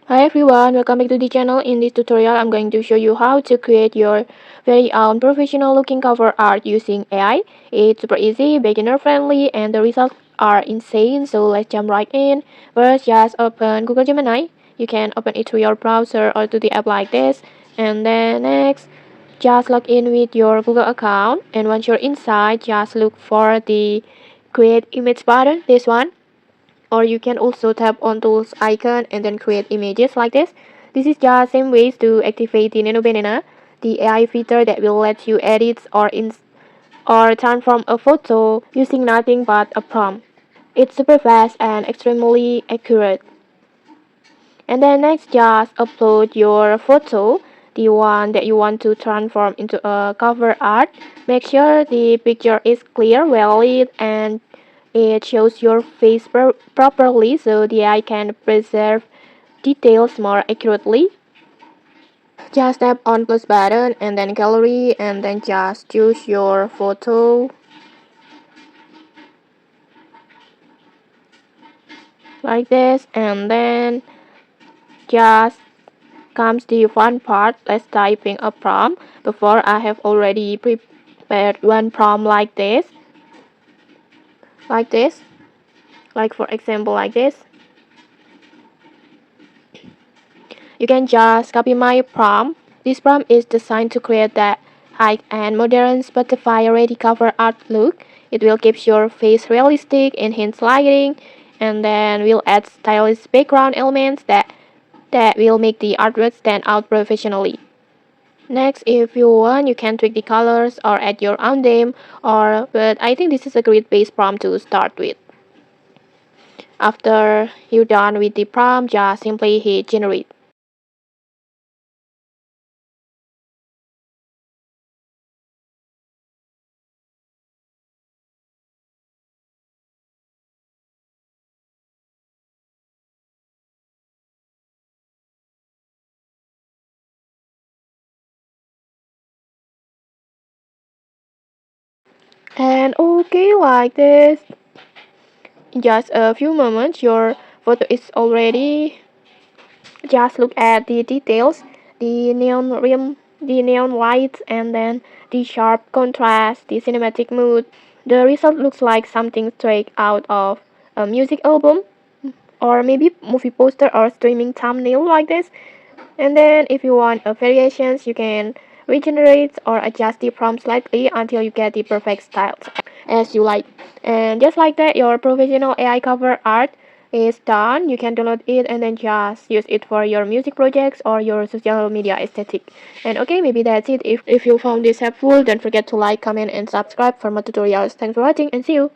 Hi everyone, welcome back to the channel. In this tutorial, I'm going to show you how to create your very own professional looking cover art using AI. It's super easy, beginner friendly, and the results are insane. So let's jump right in. First, just open Google Gemini. You can open it through your browser or to the app like this. And then next, just log in with your Google account. And once you're inside, just look for the create image button, this one, or you can also tap on tools icon and then create images like this. This is just same ways to activate the Nano Banana, the AI feature that will let you edit or transform a photo using nothing but a prompt. It's super fast and extremely accurate. And then next, just upload your photo, the one that you want to transform into a cover art. Make sure the picture is clear, well lit, and it shows your face properly so the AI can preserve details more accurately. Just tap on plus button and then gallery and then just choose your photo like this, and then just comes the fun part. Let's typing a prompt. Before, I have already prepared one prompt like this, like this, like for example like this. You can just copy my prompt. This prompt is designed to create that high and modern Spotify ready cover art look. It will keep your face realistic, enhance lighting, and then will add stylish background elements that will make the artwork stand out professionally. Next, if you want, you can tweak the colors or add your own theme, but I think this is a great base prompt to start with. After you're done with the prompt, just simply hit generate. And okay, like this, in just a few moments, your photo is already. Just look at the details, the neon rim, the neon lights, and then the sharp contrast, the cinematic mood. The result looks like something straight out of a music album or maybe movie poster or streaming thumbnail like this. And then if you want a variations, you can regenerate or adjust the prompt slightly until you get the perfect style as you like. And just like that, your professional AI cover art is done. You can download it and then just use it for your music projects or your social media aesthetic. And okay, maybe that's it. If you found this helpful, don't forget to like, comment, and subscribe for more tutorials. Thanks for watching and see you.